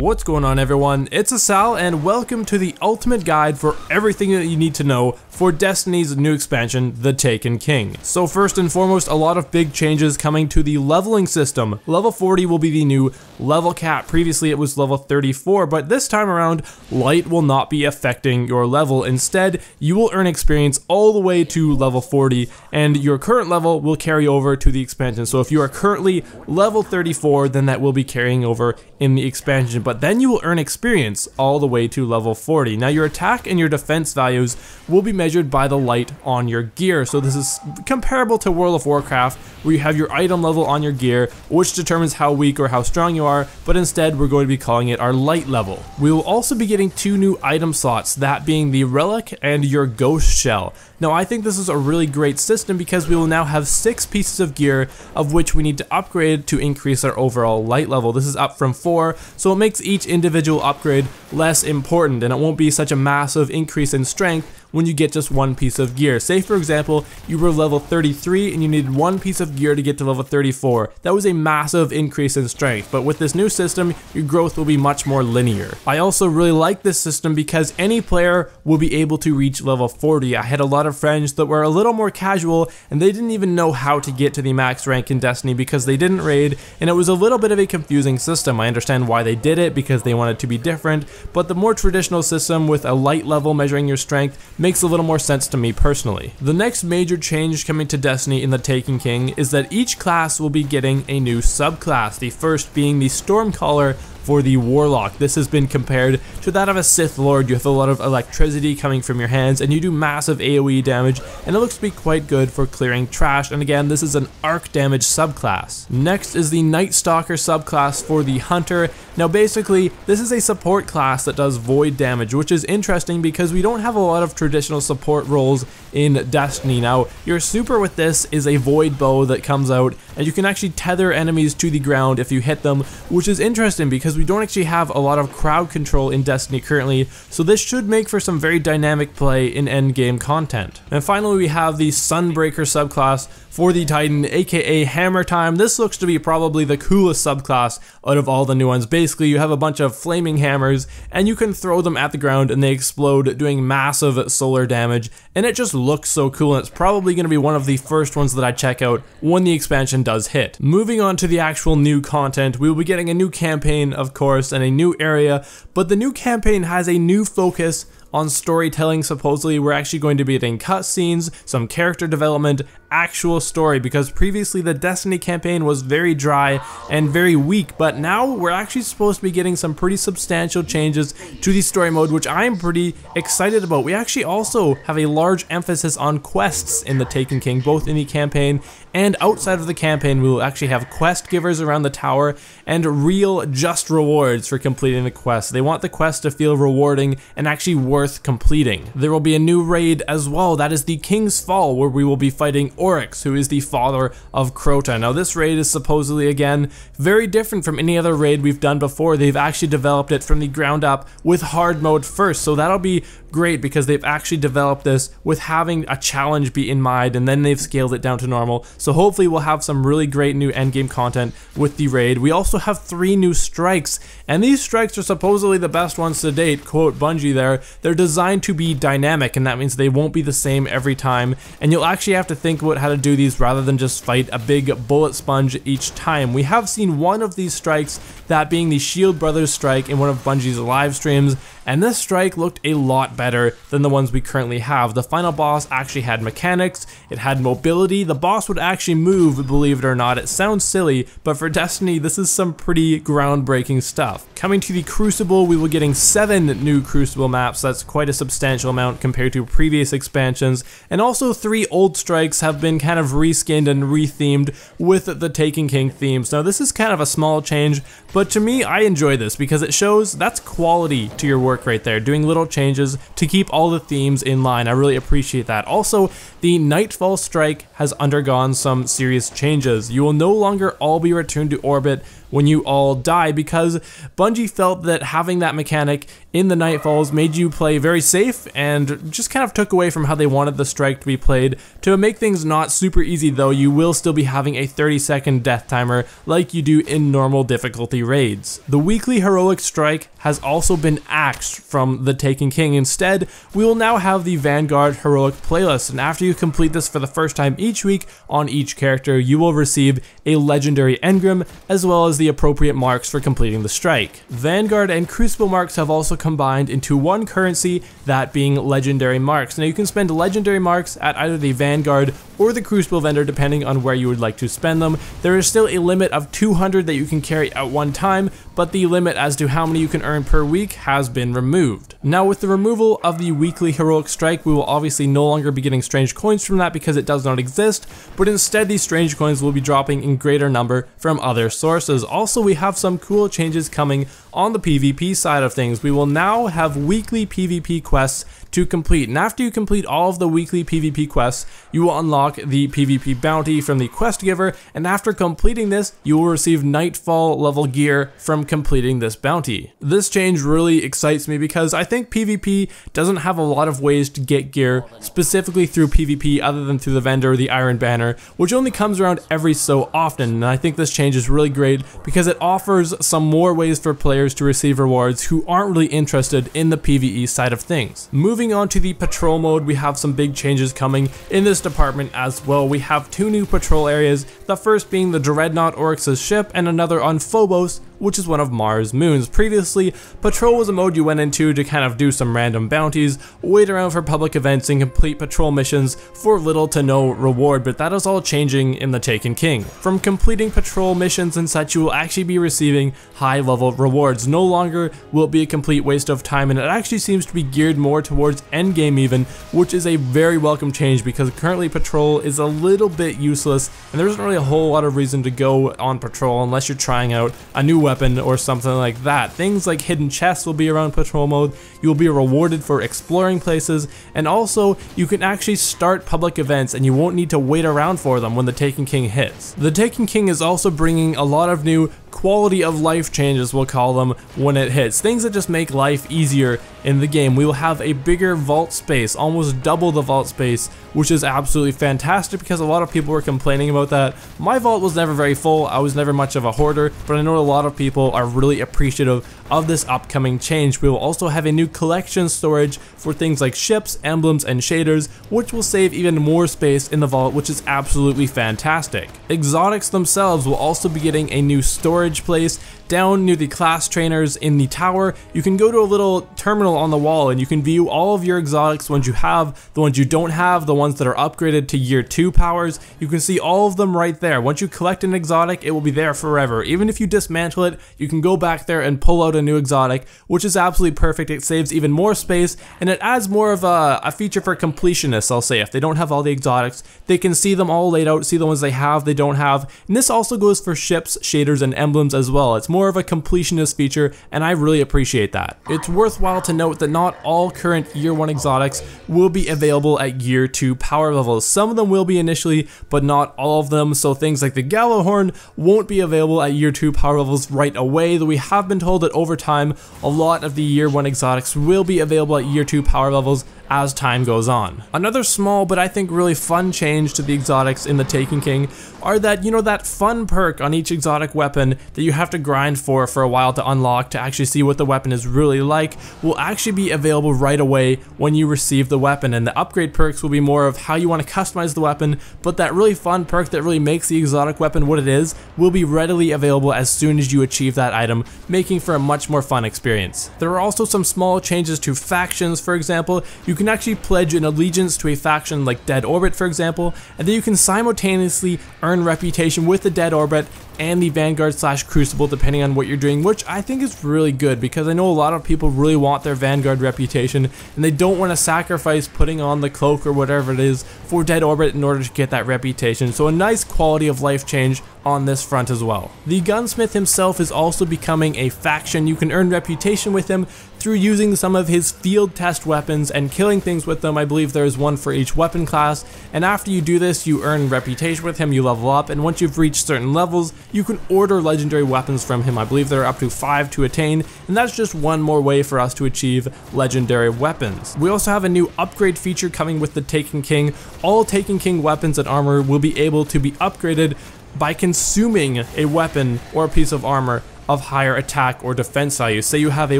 What's going on, everyone? It's Asal, and welcome to the ultimate guide for everything that you need to know for Destiny's new expansion, The Taken King. So first and foremost, a lot of big changes coming to the leveling system. Level 40 will be the new level cap. Previously it was level 34, but this time around, light will not be affecting your level. Instead, you will earn experience all the way to level 40, and your current level will carry over to the expansion. So if you are currently level 34, then that will be carrying over in the expansion, but then you will earn experience all the way to level 40. Now your attack and your defense values will be measured by the light on your gear. So this is comparable to World of Warcraft, where you have your item level on your gear, which determines how weak or how strong you are, but instead we're going to be calling it our light level. We will also be getting two new item slots, that being the relic and your ghost shell. Now I think this is a really great system because we will now have 6 pieces of gear, of which we need to upgrade to increase our overall light level. This is up from 4, so it makes each individual upgrade less important, and it won't be such a massive increase in strength when you get just one piece of gear. Say for example, you were level 33 and you needed one piece of gear to get to level 34. That was a massive increase in strength, but with this new system, your growth will be much more linear. I also really like this system because any player will be able to reach level 40. I had a lot of friends that were a little more casual and they didn't even know how to get to the max rank in Destiny because they didn't raid, and it was a little bit of a confusing system. I understand why they did it, because they wanted to be different, but the more traditional system with a light level measuring your strength makes a little more sense to me personally. The next major change coming to Destiny in The Taken King is that each class will be getting a new subclass, the first being the Stormcaller for the Warlock. This has been compared to that of a Sith Lord. You have a lot of electricity coming from your hands and you do massive AoE damage, and it looks to be quite good for clearing trash, and again, this is an arc damage subclass. Next is the Night Stalker subclass for the Hunter. Now basically, this is a support class that does void damage, which is interesting because we don't have a lot of traditional support roles in Destiny. Now, your super with this is a void bow that comes out, and you can actually tether enemies to the ground if you hit them, which is interesting because we don't actually have a lot of crowd control in Destiny currently, so this should make for some very dynamic play in endgame content. And finally, we have the Sunbreaker subclass for the Titan, aka Hammer Time. This looks to be probably the coolest subclass out of all the new ones. Basically, you have a bunch of flaming hammers and you can throw them at the ground and they explode, doing massive solar damage, and it just looks so cool, and it's probably going to be one of the first ones that I check out when the expansion does hit. Moving on to the actual new content, we will be getting a new campaign, of course, and a new area, but the new campaign has a new focus on storytelling. Supposedly we're actually going to be getting cutscenes, some character development, actual story, because previously the Destiny campaign was very dry and very weak, but now we're actually supposed to be getting some pretty substantial changes to the story mode, which I am pretty excited about. We actually also have a large emphasis on quests in The Taken King, both in the campaign and outside of the campaign. We will actually have quest givers around the tower and real just rewards for completing the quest. They want the quest to feel rewarding and actually worth completing. There will be a new raid as well, that is the King's Fall, where we will be fighting Oryx, who is the father of Crota. Now this raid is supposedly, again, very different from any other raid we've done before. They've actually developed it from the ground up with hard mode first, so that'll be great because they've actually developed this with having a challenge be in mind, and then they've scaled it down to normal. So hopefully we'll have some really great new endgame content with the raid. We also have 3 new strikes, and these strikes are supposedly the best ones to date, quote Bungie there. They're designed to be dynamic, and that means they won't be the same every time, and you'll actually have to think about how to do these rather than just fight a big bullet sponge each time. We have seen one of these strikes, that being the Shield Brothers strike in one of Bungie's live streams, and this strike looked a lot better than the ones we currently have. The final boss actually had mechanics, it had mobility, the boss would actually move, believe it or not. It sounds silly, but for Destiny, this is some pretty groundbreaking stuff. Coming to the Crucible, we will be getting 7 new Crucible maps. That's quite a substantial amount compared to previous expansions, and also 3 old strikes have been kind of reskinned and rethemed with the Taken King themes. Now this is kind of a small change, but to me, I enjoy this because it shows that's quality to your work work right there, doing little changes to keep all the themes in line. I really appreciate that. Also, the Nightfall Strike has undergone some serious changes. You will no longer all be returned to orbit when you all die, because Bungie felt that having that mechanic in the Nightfalls made you play very safe and just kind of took away from how they wanted the strike to be played. To make things not super easy though, you will still be having a 30-second death timer like you do in normal difficulty raids. The weekly heroic strike has also been axed from the Taken King. Instead, we will now have the Vanguard heroic playlist, and after you complete this for the first time each week on each character, you will receive a legendary engram as well as the appropriate marks for completing the strike. Vanguard and Crucible marks have also combined into one currency, that being legendary marks. Now you can spend legendary marks at either the Vanguard or the Crucible vendor depending on where you would like to spend them. There is still a limit of 200 that you can carry at one time, but the limit as to how many you can earn per week has been removed. Now with the removal of the weekly heroic strike, we will obviously no longer be getting strange coins from that because it does not exist, but instead these strange coins will be dropping in greater number from other sources. Also, we have some cool changes coming on the PvP side of things. We will now have weekly PvP quests to complete, and after you complete all of the weekly PvP quests, you will unlock the PvP bounty from the quest giver, and after completing this, you will receive Nightfall level gear from completing this bounty. This change really excites me because I think PvP doesn't have a lot of ways to get gear specifically through PvP other than through the vendor or the Iron Banner, which only comes around every so often, and I think this change is really great because it offers some more ways for players to receive rewards who aren't really interested in the PvE side of things. Moving on to the patrol mode, we have some big changes coming in this department as well. We have two new patrol areas, the first being the Dreadnought Oryx's ship and another on Phobos, which is one of Mars' moons. Previously, patrol was a mode you went into to kind of do some random bounties, wait around for public events, and complete patrol missions for little to no reward, but that is all changing in the Taken King. From completing patrol missions and such, you will actually be receiving high-level rewards. No longer will it be a complete waste of time, and it actually seems to be geared more towards endgame even, which is a very welcome change because currently patrol is a little bit useless, and there isn't really a whole lot of reason to go on patrol unless you're trying out a new weapon or something like that. Things like hidden chests will be around patrol mode, you will be rewarded for exploring places, and also you can actually start public events and you won't need to wait around for them when the Taken King hits. The Taken King is also bringing a lot of new quality of life changes, we'll call them, when it hits. Things that just make life easier in the game. We will have a bigger vault space, almost double the vault space, which is absolutely fantastic because a lot of people were complaining about that. My vault was never very full, I was never much of a hoarder, but I know a lot of people are really appreciative of this upcoming change. We will also have a new collection storage for things like ships, emblems, and shaders, which will save even more space in the vault, which is absolutely fantastic. Exotics themselves will also be getting a new storage place down near the class trainers in the tower. You can go to a little terminal on the wall and you can view all of your exotics, the ones you have, the ones you don't have, the ones that are upgraded to year 2 powers. You can see all of them right there. Once you collect an exotic, it will be there forever. Even if you dismantle it, you can go back there and pull out a new exotic, which is absolutely perfect. It saves even more space and it adds more of a feature for completionists, I'll say. If they don't have all the exotics, they can see them all laid out, see the ones they have, they don't have. And this also goes for ships, shaders, and emblems as well. It's more of a completionist feature, and I really appreciate that. It's worthwhile to note that not all current year 1 exotics will be available at year 2 power levels. Some of them will be initially, but not all of them. So things like the Gallowhorn won't be available at year 2 power levels right away, though we have been told that over time, a lot of the year 1 exotics will be available at year 2 power levels as time goes on. Another small but I think really fun change to the exotics in the Taken King are that, you know, that fun perk on each exotic weapon that you have to grind for a while to unlock to actually see what the weapon is really like will actually be available right away when you receive the weapon, and the upgrade perks will be more of how you want to customize the weapon, but that really fun perk that really makes the exotic weapon what it is will be readily available as soon as you achieve that item, making for a much more fun experience. There are also some small changes to factions. For example, you can actually pledge an allegiance to a faction like Dead Orbit, for example, and then you can simultaneously earn reputation with the Dead Orbit and the Vanguard / Crucible depending on what you're doing, which I think is really good because I know a lot of people really want their Vanguard reputation and they don't want to sacrifice putting on the cloak or whatever it is for Dead Orbit in order to get that reputation. So a nice quality of life change on this front as well. The gunsmith himself is also becoming a faction. You can earn reputation with him through using some of his field test weapons and killing things with them. I believe there is one for each weapon class, and after you do this you earn reputation with him, you level up, and once you've reached certain levels you can order legendary weapons from him. I believe there are up to 5 to attain, and that's just one more way for us to achieve legendary weapons. We also have a new upgrade feature coming with the Taken King. All Taken King weapons and armor will be able to be upgraded by consuming a weapon or a piece of armor of higher attack or defense value. Say you have a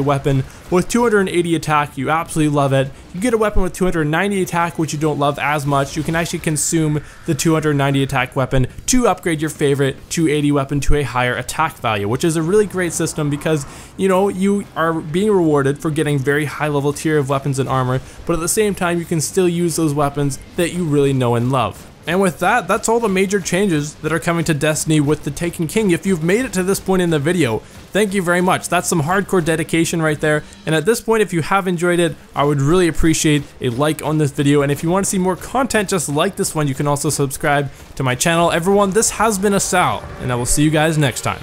weapon with 280 attack, you absolutely love it. You get a weapon with 290 attack, which you don't love as much. You can actually consume the 290 attack weapon to upgrade your favorite 280 weapon to a higher attack value, which is a really great system because, you know, you are being rewarded for getting very high level tier of weapons and armor, but at the same time you can still use those weapons that you really know and love. And with that, that's all the major changes that are coming to Destiny with the Taken King. If you've made it to this point in the video, thank you very much. That's some hardcore dedication right there. And at this point, if you have enjoyed it, I would really appreciate a like on this video. And if you want to see more content just like this one, you can also subscribe to my channel. Everyone, this has been Asal, and I will see you guys next time.